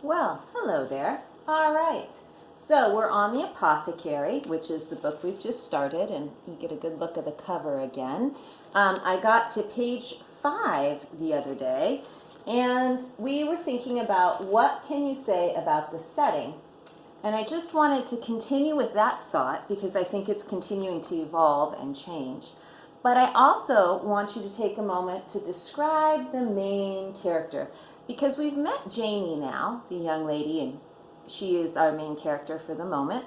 Well, hello there. All right. So we're on the Apothecary, which is the book we've just started, and you get a good look at the cover again. I got to page 5 the other day, and we were thinking about what can you say about the setting. And I just wanted to continue with that thought because I think it's continuing to evolve and change. But I also want you to take a moment to describe the main character because we've met Janie now, the young lady, and she is our main character for the moment.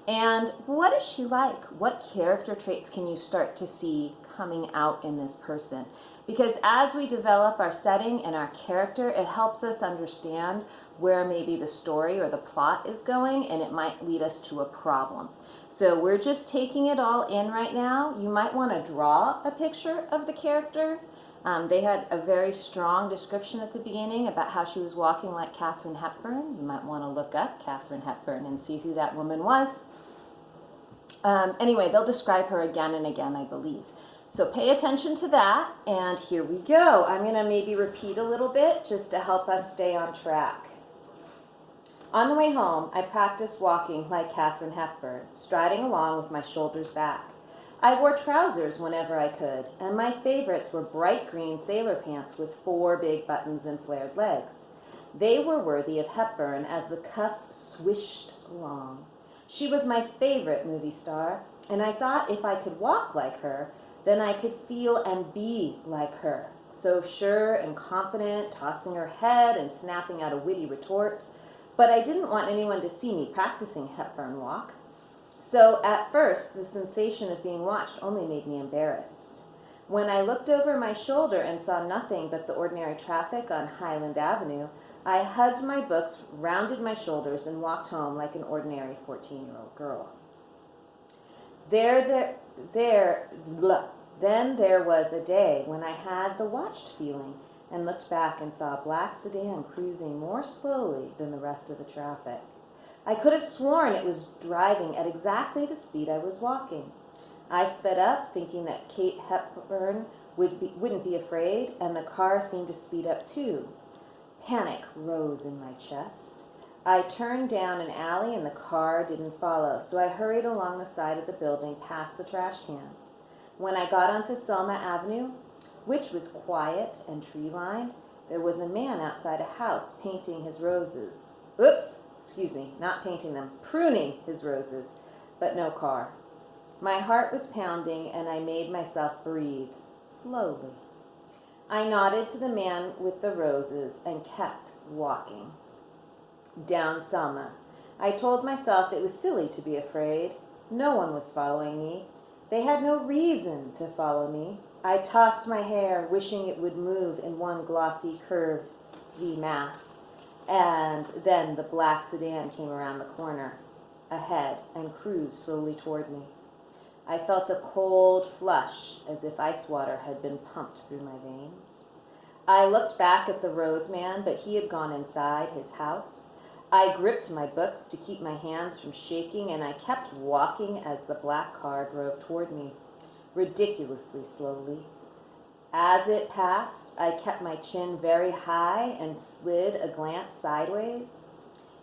And what is she like? What character traits can you start to see coming out in this person? Because as we develop our setting and our character, it helps us understand where maybe the story or the plot is going, and it might lead us to a problem. So we're just taking it all in right now. You might want to draw a picture of the character. They had a very strong description at the beginning about how she was walking like Katharine Hepburn. You might want to look up Katharine Hepburn and see who that woman was. Anyway, they'll describe her again and again, I believe. So pay attention to that, and here we go. I'm going to maybe repeat a little bit just to help us stay on track. On the way home, I practiced walking like Katharine Hepburn, striding along with my shoulders back. I wore trousers whenever I could, and my favorites were bright green sailor pants with 4 big buttons and flared legs. They were worthy of Hepburn as the cuffs swished along. She was my favorite movie star, and I thought if I could walk like her, then I could feel and be like her. So sure and confident, tossing her head and snapping out a witty retort. But I didn't want anyone to see me practicing Hepburn walk. So at first, the sensation of being watched only made me embarrassed. When I looked over my shoulder and saw nothing but the ordinary traffic on Highland Avenue, I hugged my books, rounded my shoulders, and walked home like an ordinary 14-year-old girl. Then there was a day when I had the watched feeling and looked back and saw a black sedan cruising more slowly than the rest of the traffic. I could have sworn it was driving at exactly the speed I was walking. I sped up, thinking that Kate Hepburn wouldn't be afraid, and the car seemed to speed up too. Panic rose in my chest. I turned down an alley and the car didn't follow, so I hurried along the side of the building past the trash cans. When I got onto Selma Avenue, which was quiet and tree-lined, there was a man outside a house painting his roses. Not painting them, pruning his roses, but no car. My heart was pounding and I made myself breathe, slowly. I nodded to the man with the roses and kept walking. Down Selma. I told myself it was silly to be afraid. No one was following me. They had no reason to follow me. I tossed my hair, wishing it would move in one glossy curvy mass. And then the black sedan came around the corner, ahead, and cruised slowly toward me. I felt a cold flush, as if ice water had been pumped through my veins. I looked back at the Rose Man, but he had gone inside his house. I gripped my books to keep my hands from shaking, and I kept walking as the black car drove toward me, ridiculously slowly. As it passed, I kept my chin very high and slid a glance sideways.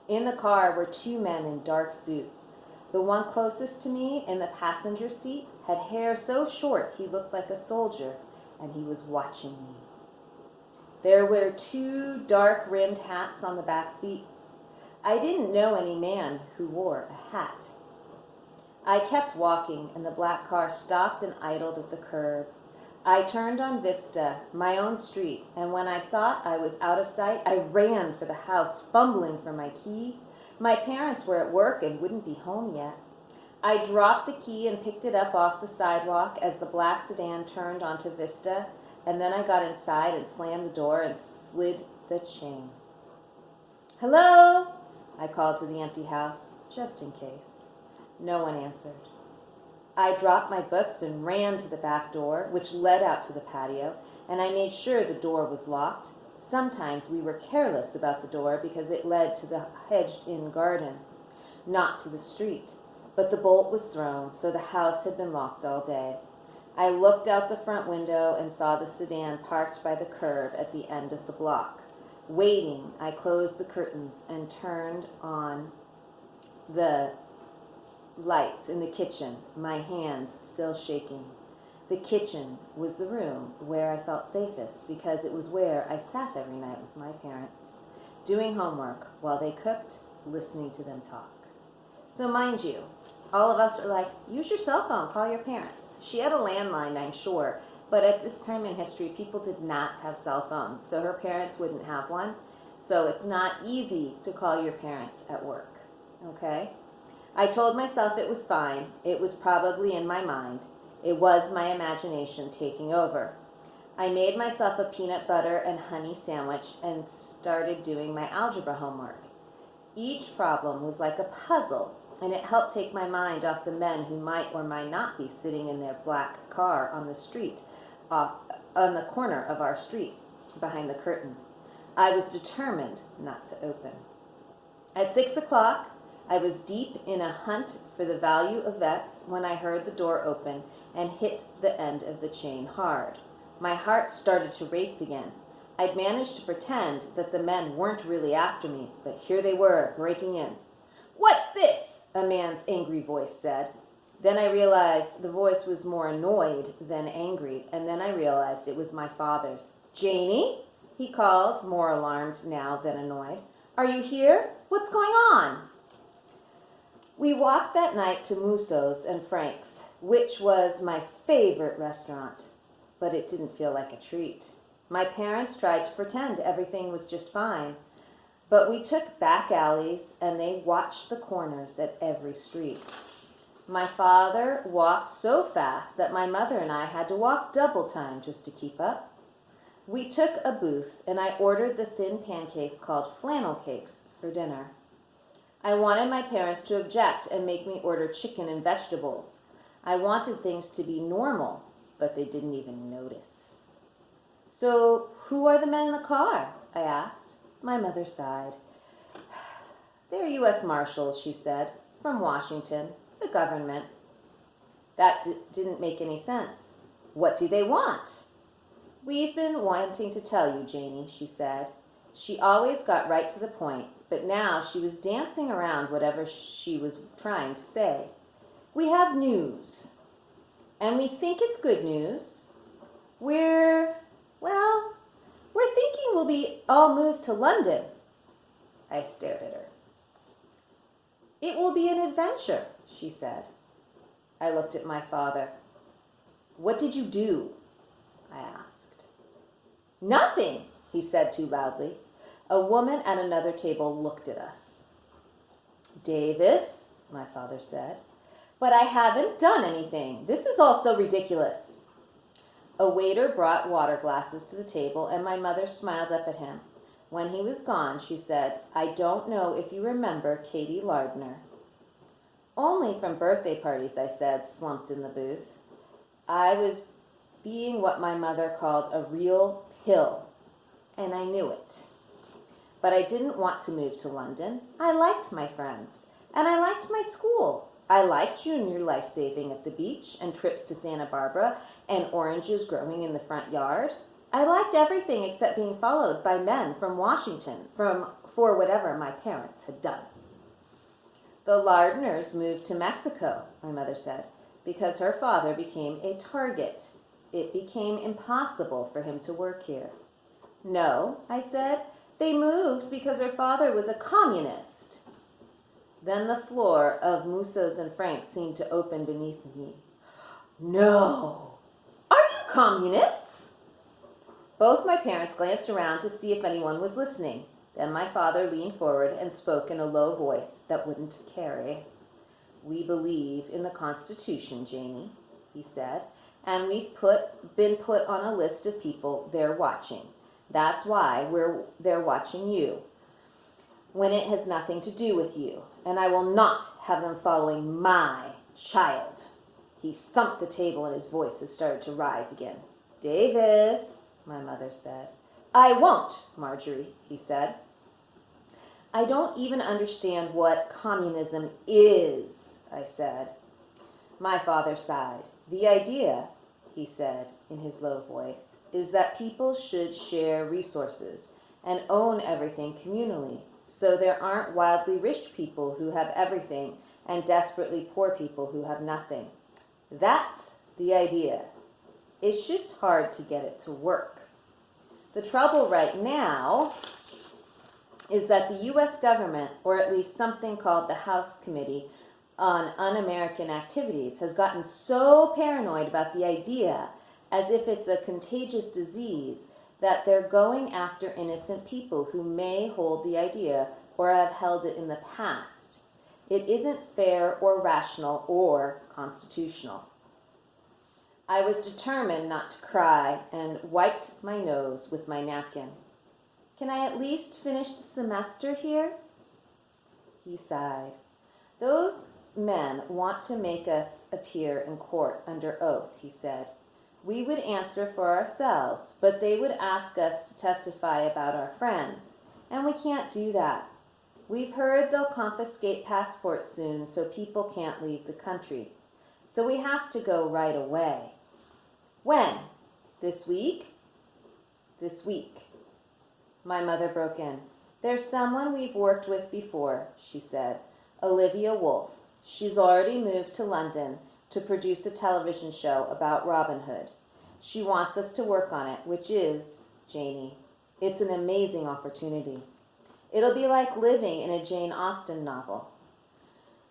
In the car were 2 men in dark suits. The one closest to me in the passenger seat had hair so short he looked like a soldier, and he was watching me. There were 2 dark-rimmed hats on the back seats. I didn't know any man who wore a hat. I kept walking, and the black car stopped and idled at the curb. I turned on Vista, my own street, and when I thought I was out of sight, I ran for the house, fumbling for my key. My parents were at work and wouldn't be home yet. I dropped the key and picked it up off the sidewalk as the black sedan turned onto Vista, and then I got inside and slammed the door and slid the chain. "Hello?" I called to the empty house, just in case. No one answered. I dropped my books and ran to the back door, which led out to the patio, and I made sure the door was locked. Sometimes we were careless about the door because it led to the hedged-in garden, not to the street. But the bolt was thrown, so the house had been locked all day. I looked out the front window and saw the sedan parked by the curb at the end of the block. Waiting, I closed the curtains and turned on the lights in the kitchen, my hands still shaking. The kitchen was the room where I felt safest because it was where I sat every night with my parents, doing homework while they cooked, listening to them talk. So mind you, all of us are like, use your cell phone, call your parents. She had a landline, I'm sure, but at this time in history, people did not have cell phones, so her parents wouldn't have one. So it's not easy to call your parents at work, okay? I told myself it was fine. It was probably in my mind. It was my imagination taking over. I made myself a peanut butter and honey sandwich and started doing my algebra homework. Each problem was like a puzzle, and it helped take my mind off the men who might or might not be sitting in their black car on the street, on the corner of our street, behind the curtain. I was determined not to open. At 6 o'clock, I was deep in a hunt for the value of X when I heard the door open and hit the end of the chain hard. My heart started to race again. I'd managed to pretend that the men weren't really after me, but here they were, breaking in. "What's this?" a man's angry voice said. Then I realized the voice was more annoyed than angry, and then I realized it was my father's. "Janie," he called, more alarmed now than annoyed. "Are you here? What's going on?" We walked that night to Musso's and Frank's, which was my favorite restaurant, but it didn't feel like a treat. My parents tried to pretend everything was just fine, but we took back alleys and they watched the corners at every street. My father walked so fast that my mother and I had to walk double time just to keep up. We took a booth and I ordered the thin pancakes called flannel cakes for dinner. I wanted my parents to object and make me order chicken and vegetables. I wanted things to be normal, but they didn't even notice. "So, who are the men in the car?" I asked. My mother sighed. "They're U.S. Marshals," she said, "from Washington, the government." That didn't make any sense. "What do they want?" "We've been wanting to tell you, Janie," she said. She always got right to the point, but now she was dancing around whatever she was trying to say. "We have news, and we think it's good news. We're thinking we'll be all moved to London." I stared at her. "It will be an adventure," she said. I looked at my father. "What did you do?" I asked. "Nothing," he said too loudly. A woman at another table looked at us. "Davis," my father said, "but I haven't done anything. This is all so ridiculous." A waiter brought water glasses to the table, and my mother smiled up at him. When he was gone, she said, "I don't know if you remember Katie Lardner." "Only from birthday parties," I said, slumped in the booth. I was being what my mother called a real pill, and I knew it. But I didn't want to move to London. I liked my friends, and I liked my school. I liked junior life-saving at the beach and trips to Santa Barbara and oranges growing in the front yard. I liked everything except being followed by men from Washington for whatever my parents had done. "The Lardners moved to Mexico," my mother said, "because her father became a target. It became impossible for him to work here." "No," I said, "they moved because her father was a communist." Then the floor of Musso's and Frank's seemed to open beneath me. "No! Are you communists?" Both my parents glanced around to see if anyone was listening. Then my father leaned forward and spoke in a low voice that wouldn't carry. "We believe in the Constitution, Janie," he said, "and we've been put on a list of people they're watching. That's why they're watching you, when it has nothing to do with you, and I will not have them following my child." He thumped the table and his voice had started to rise again. "Davis," my mother said. "I won't, Marjorie," he said. "I don't even understand what communism is," I said. My father sighed. "The idea," he said in his low voice, "is that people should share resources and own everything communally. So there aren't wildly rich people who have everything and desperately poor people who have nothing. That's the idea. It's just hard to get it to work. The trouble right now is that the U.S. government, or at least something called the House Committee on Un-American Activities, has gotten so paranoid about the idea, as if it's a contagious disease, that they're going after innocent people who may hold the idea or have held it in the past. It isn't fair or rational or constitutional. I was determined not to cry and wiped my nose with my napkin. Can I at least finish the semester here? He sighed. Those men want to make us appear in court under oath, he said. We would answer for ourselves, but they would ask us to testify about our friends, and we can't do that. We've heard they'll confiscate passports soon so people can't leave the country. So we have to go right away. When? This week? This week. My mother broke in. There's someone we've worked with before, she said. Olivia Wolfe. She's already moved to London to produce a television show about Robin Hood. She wants us to work on it, which is, Janie, it's an amazing opportunity. It'll be like living in a Jane Austen novel.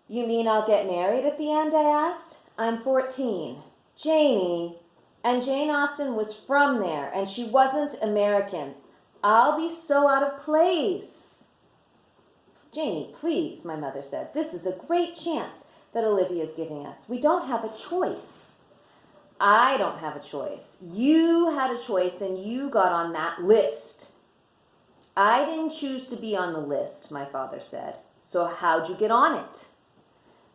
You mean I'll get married at the end, I asked. I'm 14. Janie. And Jane Austen was from there, and she wasn't American. I'll be so out of place. Janie, please, my mother said. This is a great chance that Olivia's giving us. We don't have a choice. I don't have a choice. You had a choice, and you got on that list. I didn't choose to be on the list, my father said. So how'd you get on it?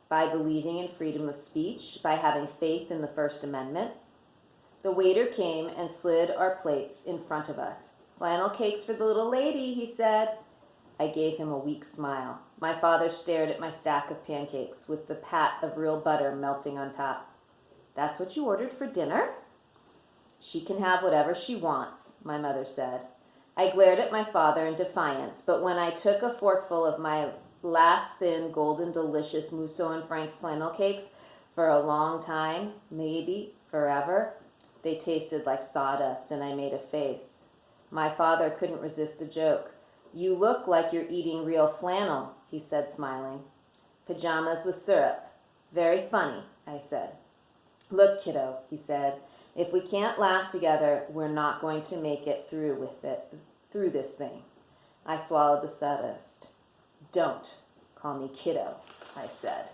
By believing in freedom of speech, by having faith in the First Amendment. The waiter came and slid our plates in front of us. Flannel cakes for the little lady, he said. I gave him a weak smile. My father stared at my stack of pancakes with the pat of real butter melting on top. That's what you ordered for dinner? She can have whatever she wants, my mother said. I glared at my father in defiance, but when I took a forkful of my last thin, golden, delicious Musso and Frank's flannel cakes for a long time, maybe forever, they tasted like sawdust, and I made a face. My father couldn't resist the joke. You look like you're eating real flannel, he said, smiling. Pajamas with syrup. Very funny, I said. Look, kiddo, he said, if we can't laugh together, we're not going to make it through this thing. I swallowed the sawdust. Don't call me kiddo, I said.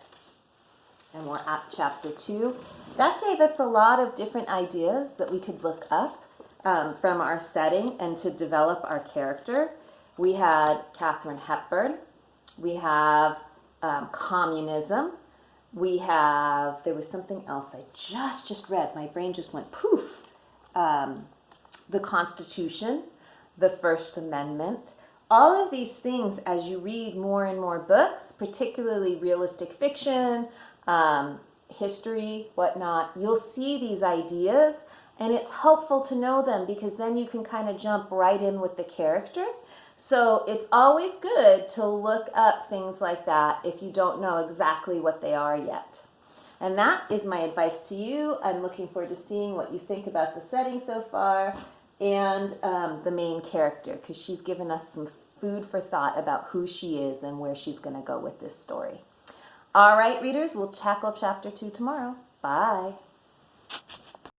And we're at chapter 2. That gave us a lot of different ideas that we could look up from our setting and to develop our character. We had Katharine Hepburn. We have communism. There was something else I just read. My brain just went poof. The Constitution, the First Amendment. All of these things, as you read more and more books, particularly realistic fiction, history, whatnot, you'll see these ideas, and it's helpful to know them because then you can kind of jump right in with the character. So it's always good to look up things like that if you don't know exactly what they are yet. And that is my advice to you. I'm looking forward to seeing what you think about the setting so far and the main character, because she's given us some food for thought about who she is and where she's going to go with this story. All right, readers, we'll tackle chapter 2 tomorrow. Bye.